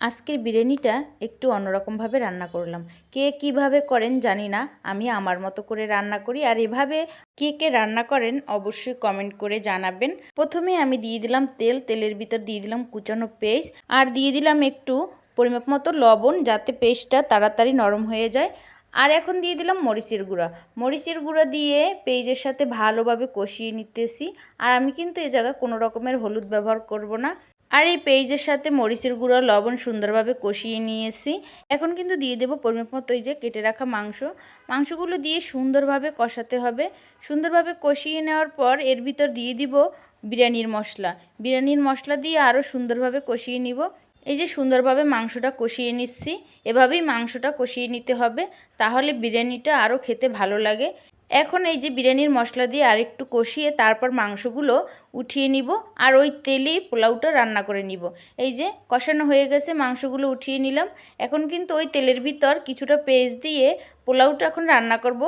আজকের বিরিয়ানিটা একটু অন্যরকমভাবে রান্না করলাম। কে কিভাবে করেন জানি না, আমি আমার মতো করে রান্না করি। আর এভাবে কে কে রান্না করেন অবশ্যই কমেন্ট করে জানাবেন। প্রথমে আমি দিয়ে দিলাম তেল, তেলের ভিতর দিয়ে দিলাম কুচানো পেঁয়াজ, আর দিয়ে দিলাম একটু পরিমাপ মতো লবণ, যাতে পেঁয়াজটা তাড়াতাড়ি নরম হয়ে যায়। আর এখন দিয়ে দিলাম মরিচের গুঁড়া। মরিচের গুঁড়া দিয়ে পেঁয়াজের সাথে ভালোভাবে কষিয়ে নিতেছি। আর আমি কিন্তু এই জায়গায় কোনো রকমের হলুদ ব্যবহার করব না। আর এই পেঁয়াজের সাথে মরিচের গুঁড়ো লবণ সুন্দরভাবে কষিয়ে নিয়েছি। এখন কিন্তু দিয়ে দেবো পরিমাপ মতো এই যে কেটে রাখা মাংসগুলো দিয়ে সুন্দরভাবে কষাতে হবে। সুন্দরভাবে কষিয়ে নেওয়ার পর এর ভিতর দিয়ে দিব বিরিয়ানির মশলা। বিরিয়ানির মশলা দিয়ে আরও সুন্দরভাবে কষিয়ে নিব। এই যে সুন্দরভাবে মাংসটা কষিয়ে নিচ্ছি, এভাবেই মাংসটা কষিয়ে নিতে হবে, তাহলে বিরিয়ানিটা আরও খেতে ভালো লাগে। এখন এই যে বিরিয়ানির মশলা দিয়ে আরেকটু কষিয়ে তারপর মাংসগুলো উঠিয়ে নিব, আর ওই তেলেই পোলাওটা রান্না করে নিব। এই যে কষানো হয়ে গেছে, মাংসগুলো উঠিয়ে নিলাম। এখন কিন্তু ওই তেলের ভিতর কিছুটা পেস্ট দিয়ে পোলাওটা এখন রান্না করব।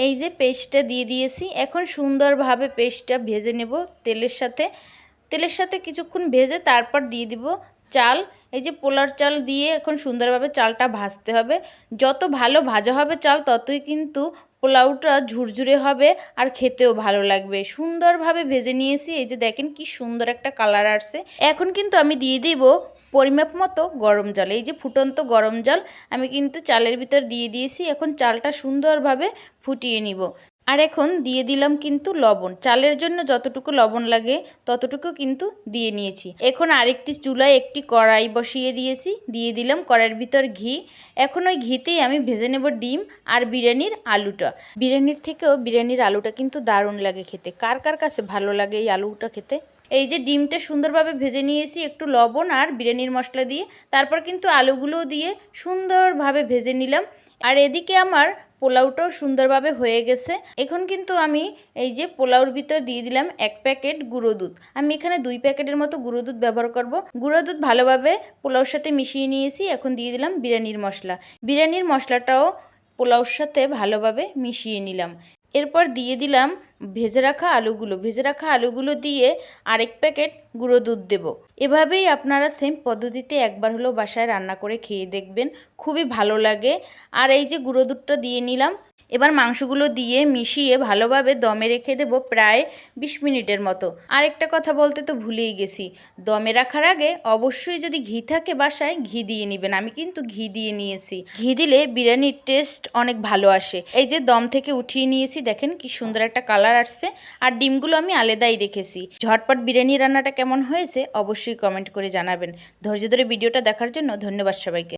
এই যে পেস্টটা দিয়ে দিয়েছি, এখন সুন্দরভাবে পেস্টটা ভেজে নেব তেলের সাথে কিছুক্ষণ ভেজে তারপর দিয়ে দিব চাল। এই যে পোলার চাল দিয়ে এখন সুন্দরভাবে চালটা ভাজতে হবে। যত ভালো ভাজা হবে চাল, ততই কিন্তু পোলাওটা ঝুরঝুরে হবে আর খেতেও ভালো লাগবে। সুন্দরভাবে ভেজে নিয়েছি, এই যে দেখেন কি সুন্দর একটা কালার আসছে। এখন কিন্তু আমি দিয়ে দিব পরিমাপ মতো গরম জল। এই যে ফুটন্ত গরম জল আমি কিন্তু চালের ভিতর দিয়ে দিয়েছি। এখন চালটা সুন্দরভাবে ফুটিয়ে নিব। আর এখন দিয়ে দিলাম কিন্তু লবণ। চালের জন্য যতটুকু লবণ লাগে ততটুকু কিন্তু দিয়ে নিয়েছি। এখন আরেকটি চুলায় একটি কড়াই বসিয়ে দিয়েছি, দিয়ে দিলাম কড়াইয়ের ভিতর ঘি। এখন ওই ঘিতেই আমি ভেজে নেব ডিম আর বিরিয়ানির আলুটা। বিরিয়ানির থেকেও বিরিয়ানির আলুটা কিন্তু দারুণ লাগে খেতে। কার কার কাছে ভালো লাগে এই আলুটা খেতে। এই যে ডিমটা সুন্দরভাবে ভেজে নিয়েছি একটু লবণ আর বিরিয়ানির মশলা দিয়ে, তারপর কিন্তু আলুগুলোও দিয়ে সুন্দরভাবে ভেজে নিলাম। আর এদিকে আমার পোলাওটাও সুন্দরভাবে হয়ে গেছে। এখন কিন্তু আমি এই যে পোলাওর ভিতর দিয়ে দিলাম 1 প্যাকেট গুঁড়ো দুধ। আমি এখানে 2 প্যাকেটের মতো গুঁড়ো দুধ ব্যবহার করব। গুঁড়ো দুধ ভালোভাবে পোলাওর সাথে মিশিয়ে নিয়েছি। এখন দিয়ে দিলাম বিরিয়ানির মশলা। বিরিয়ানির মশলাটাও পোলাওর সাথে ভালোভাবে মিশিয়ে নিলাম। এরপর দিয়ে দিলাম ভেজে রাখা আলুগুলো দিয়ে আরেক প্যাকেট গুঁড়ো দুধ দেব। এভাবেই আপনারা সেম পদ্ধতিতে একবার হলেও বাসায় রান্না করে খেয়ে দেখবেন, খুবই ভালো লাগে। আর এই যে গুঁড়ো দুধটা দিয়ে নিলাম। এবার মাংসগুলো দিয়ে মিশিয়ে ভালোভাবে দমে রেখে দেব প্রায় 20 মিনিটের মতো। আরেকটা কথা বলতে তো ভুলেই গেছি, দমে রাখার আগে অবশ্যই যদি ঘি থাকে বাসায় ঘি দিয়ে নেবেন। আমি কিন্তু ঘি দিয়ে নিয়েছি। ঘি দিলে বিরিয়ানির টেস্ট অনেক ভালো আসে। এই যে দম থেকে উঠিয়ে নিয়েছি, দেখেন কি সুন্দর একটা কালার আসছে। আর ডিমগুলো আমি আলাদাই রেখেছি। ঝটপট বিরিয়ানি রান্নাটা কেমন হয়েছে অবশ্যই কমেন্ট করে জানাবেন। ধৈর্য ধরে ভিডিওটা দেখার জন্য ধন্যবাদ সবাইকে।